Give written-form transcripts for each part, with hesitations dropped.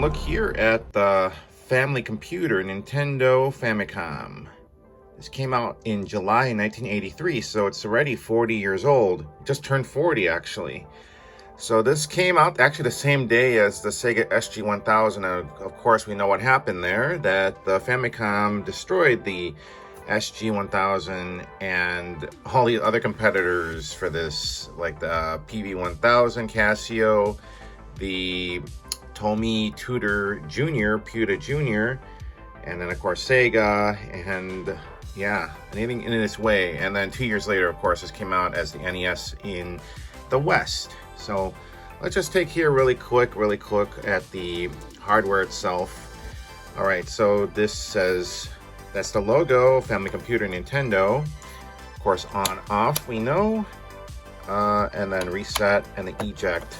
look here at the family computer, Nintendo Famicom. This came out in July 1983, so it's already 40 years old. Just turned 40, actually. So this came out actually the same day as the Sega SG-1000. Of course, we know what happened there, that the Famicom destroyed the SG-1000 and all the other competitors for this, like the PV-1000, Casio, the Tomy Tudor Jr., Puta Jr., and then of course Sega, and yeah, anything in its way. And then 2 years later, of course, this came out as the NES in the West. So let's just take here really quick at the hardware itself. All right, so this says, that's the logo, Family Computer Nintendo. Of course, on, off, we know. And then reset and the eject.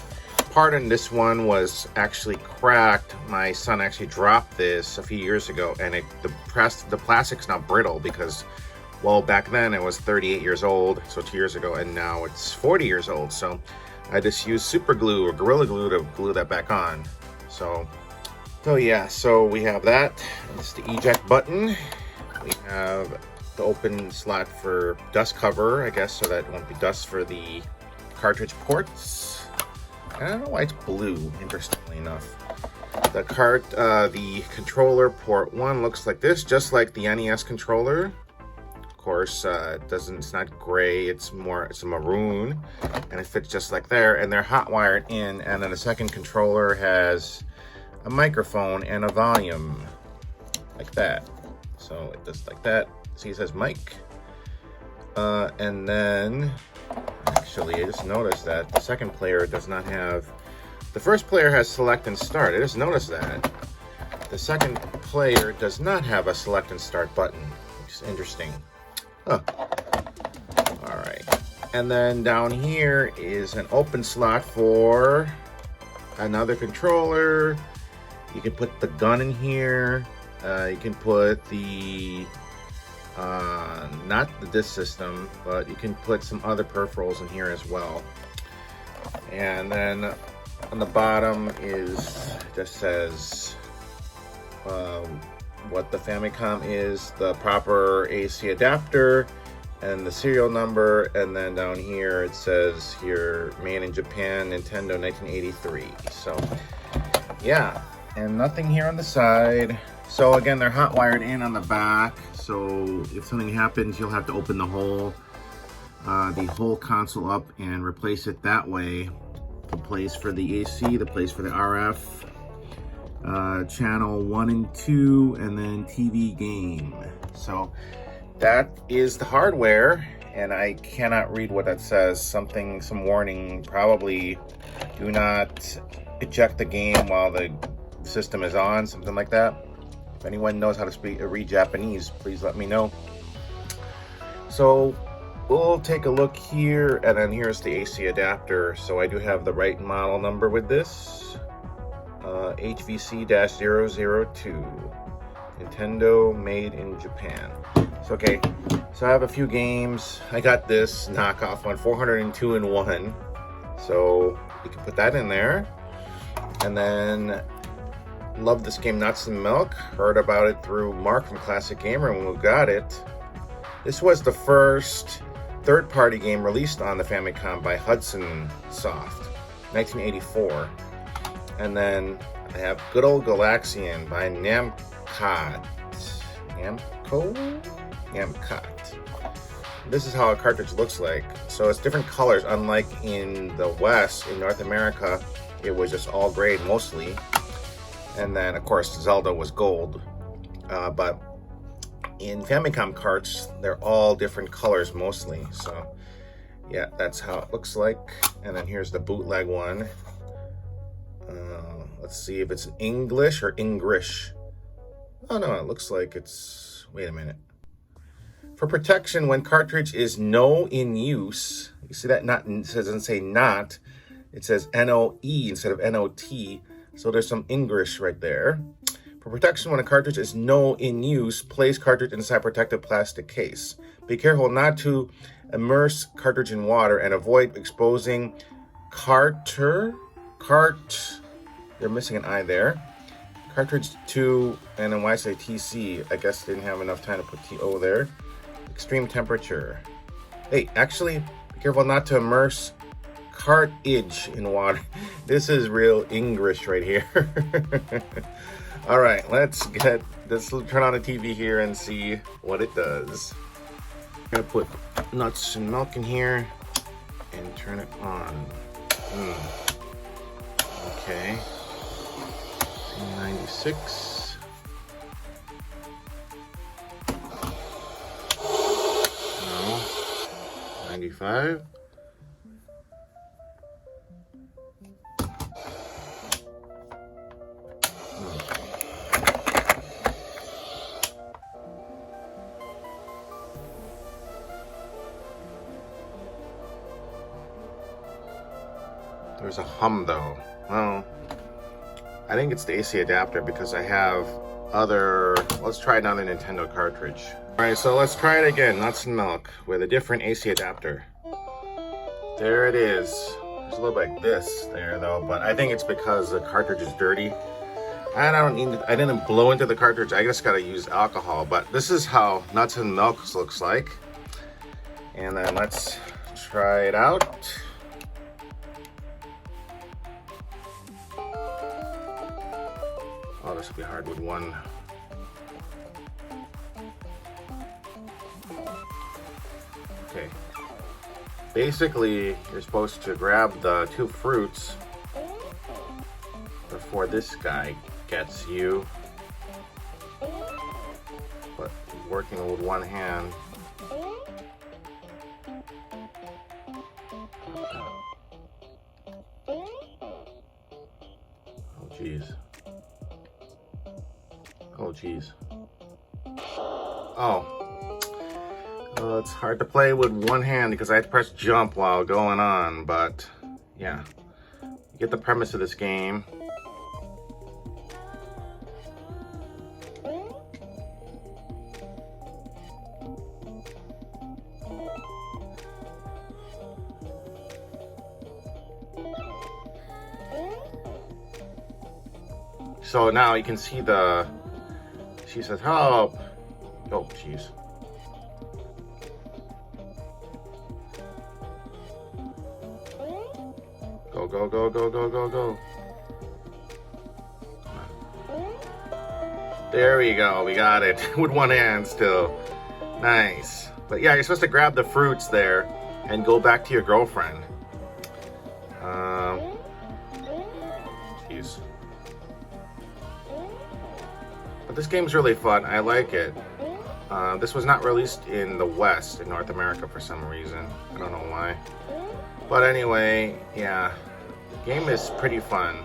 Pardon, this one was actually cracked. My son actually dropped this a few years ago, and the plastic's now brittle because, well, back then it was 38 years old, so 2 years ago, and now it's 40 years old. So I just used super glue or Gorilla Glue to glue that back on. So yeah, so we have that. This is the eject button. We have the open slot for dust cover, I guess, so that it won't be dust for the cartridge ports. I don't know why it's blue, interestingly enough. The controller port 1 looks like this, just like the NES controller. Of course, it's not gray, it's a maroon, and it fits just like there, and they're hot wired in. And then the second controller has a microphone and a volume, like that. So it does like that. See, it says mic. And then, actually, I just noticed that the second player does not have, the first player has select and start. I just noticed that. The second player does not have a select and start button, which is interesting. Huh. All right. And then down here is an open slot for another controller. You can put the gun in here. You can put the not the disc system, but you can put some other peripherals in here as well. And then on the bottom just says what the Famicom is, the proper AC adapter, and the serial number. And then down here it says here, made in Japan, Nintendo 1983. So yeah, and nothing here on the side. So again, they're hot wired in on the back. So if something happens, you'll have to open the whole console up and replace it that way. The place for the AC, the place for the RF, channel 1 and 2, and then TV game. So that is the hardware, and I cannot read what that says. Some warning, probably do not eject the game while the system is on, something like that. If anyone knows how to read Japanese, please let me know. So we'll take a look here, and then here's the AC adapter. So I do have the right model number with this, HVC-002, Nintendo, made in Japan. So okay, so I have a few games. I got this knockoff one, 402 in 1. So you can put that in there. And then, love this game, Nuts and Milk. Heard about it through Mark from Classic Gamer when we got it. This was the first third-party game released on the Famicom by Hudson Soft, 1984. And then I have Good Old Galaxian by Namcot. This is how a cartridge looks like. So it's different colors, unlike in the West, in North America, it was just all gray mostly. And then, of course, Zelda was gold. But in Famicom carts, they're all different colors mostly. So, yeah, that's how it looks like. And then here's the bootleg one. Let's see if it's English or Ingrish. Oh, no, it looks like it's... Wait a minute. For protection, when cartridge is no in use, you see that not, it doesn't say not, it says N-O-E instead of N-O-T. So there's some English right there. For protection, when a cartridge is no in use, place cartridge inside protective plastic case. Be careful not to immerse cartridge in water and avoid exposing they're missing an I there, cartridge 2, and then why I say TC, I guess didn't have enough time to put TO there. Extreme temperature. Hey, actually, be careful not to immerse cartridge in water. This is real English right here. All right, let's turn on the TV here and see what it does. I'm gonna put nuts and milk in here and turn it on. Okay. 96. No. 95. There's a hum though. Well, I think it's the AC adapter because I have other. Let's try another Nintendo cartridge. All right, so let's try it again. Nuts and milk with a different AC adapter. There it is. It's a little like this there though, but I think it's because the cartridge is dirty. And I didn't blow into the cartridge. I just gotta use alcohol. But this is how nuts and milk looks like. And then let's try it out. Oh, this will be hard with one. Okay. Basically, you're supposed to grab the two fruits before this guy gets you. But working with one hand. Oh, jeez. Oh, jeez. Oh. It's hard to play with one hand because I had to press jump while going on, but yeah. You get the premise of this game. So now you can see she says, help. Oh, jeez. Go, go, go, go, go, go, go. There we go. We got it with one hand still. Nice. But yeah, you're supposed to grab the fruits there and go back to your girlfriend. Jeez. But this game's really fun. I like it. This was not released in the West, in North America for some reason. I don't know why. But anyway, yeah. The game is pretty fun.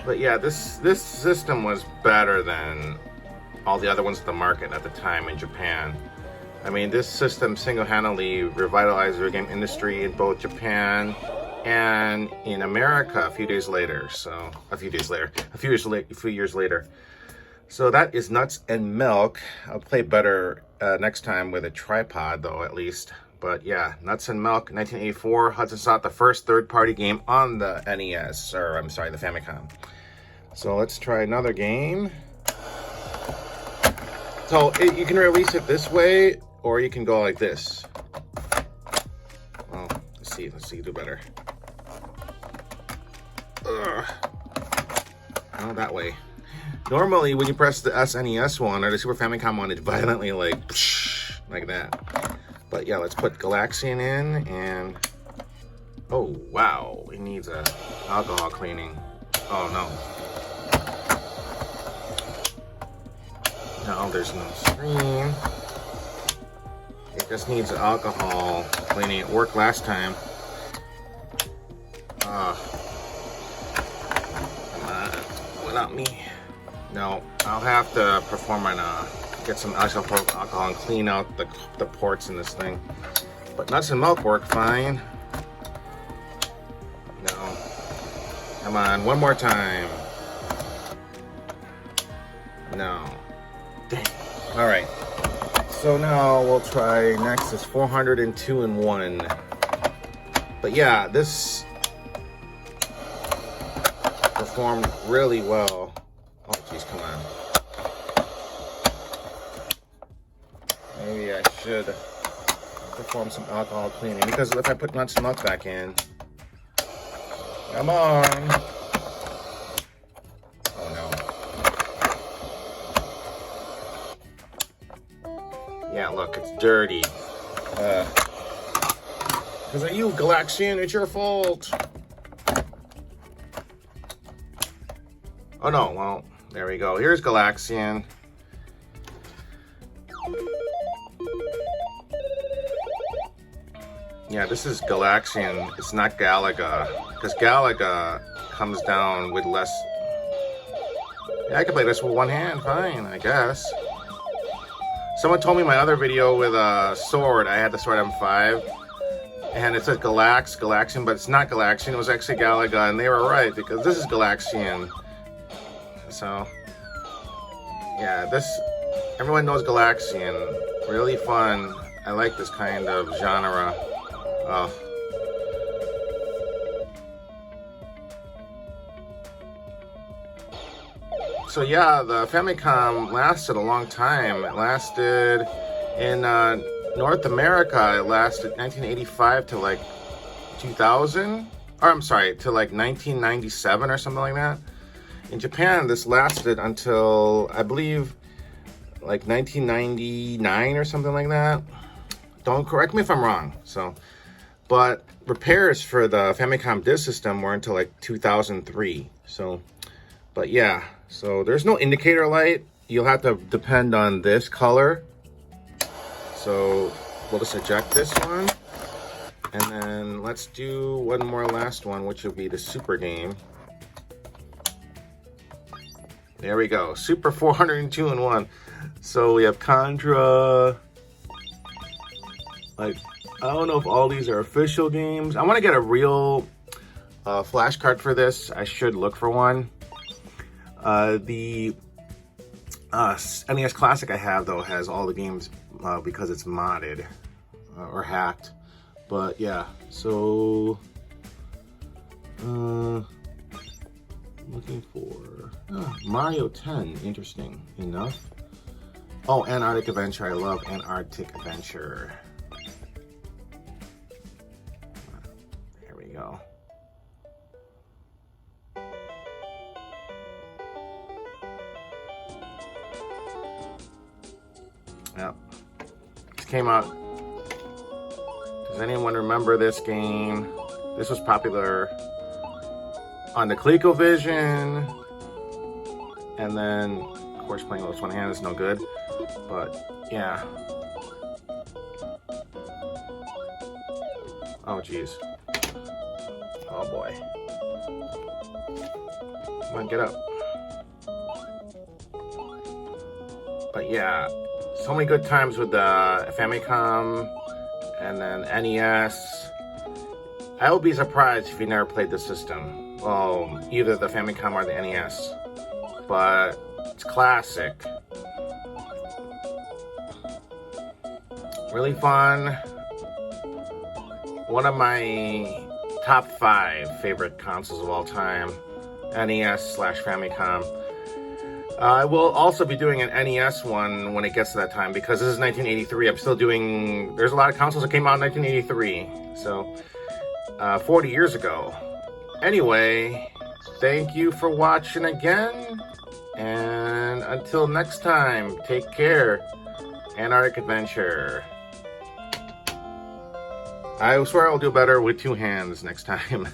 But yeah, this system was better than all the other ones at the market at the time in Japan. I mean, this system single-handedly revitalized the video game industry in both Japan and in America a few years later. A few years later. So that is Nuts and Milk. I'll play better next time with a tripod, though, at least. But yeah, Nuts and Milk, 1984. Hudson sought the first third-party game on the NES, or I'm sorry, the Famicom. So let's try another game. So you can release it this way, or you can go like this. Well, let's see, do better. Ugh. Oh, that way. Normally, when you press the SNES one or the Super Famicom one, it's violently like that. But yeah, let's put Galaxian in, and oh wow, it needs a alcohol cleaning. Oh no. No, there's no screen. It just needs alcohol cleaning. It worked last time. Come on, without me. No, I'll have to perform on get some alcohol and clean out the ports in this thing. But Nuts and Milk work fine. No. Come on, one more time. No. Dang. Alright. So now we'll try next is 402 in 1. But yeah, this performed really well. Oh geez, come on. Maybe I should perform some alcohol cleaning, because if I put nuts and nuts back in, come on. Oh no. Yeah, look, it's dirty. Because of you, Galaxian, it's your fault. Oh no, well, there we go. Here's Galaxian. Yeah, this is Galaxian. It's not Galaga. Because Galaga comes down with less. Yeah, I can play this with one hand, fine, I guess. Someone told me in my other video with a sword, I had the sword M5. And it said Galaxian, but it's not Galaxian. It was actually Galaga, and they were right, because this is Galaxian. So, yeah, everyone knows Galaxian. Really fun. I like this kind of genre. So yeah, the Famicom lasted a long time. It lasted in North America, it lasted 1985 to like 2000. Or I'm sorry, to like 1997 or something like that. In Japan, this lasted until, I believe, like 1999 or something like that. Don't correct me if I'm wrong. So, but repairs for the Famicom disk system were until like 2003. So, but yeah, so there's no indicator light. You'll have to depend on this color. So we'll just eject this one. And then let's do one more last one, which will be the Super game. There we go, Super 402-in-1. So we have Contra. Like, I don't know if all these are official games. I want to get a real flash card for this. I should look for one. The SNES Classic I have, though, has all the games because it's modded or hacked. But yeah, so looking for Mario 10. Interesting enough. Oh, Antarctic Adventure. I love Antarctic Adventure. There we go. Yep. This came out. Does anyone remember this game? This was popular on the ColecoVision. And then, of course, playing with one hand is no good. But, yeah. Oh, jeez. Oh, boy. Come on, get up. But, yeah. So many good times with the Famicom and then NES. I would be surprised if you never played the system. Well, either the Famicom or the NES. But it's classic. Really fun. One of my top 5 favorite consoles of all time. NES/Famicom. I will also be doing an NES one when it gets to that time, because this is 1983. I'm still doing... There's a lot of consoles that came out in 1983. So, 40 years ago. Anyway, thank you for watching again. And until next time, take care. Antarctic Adventure. I swear I'll do better with 2 hands next time.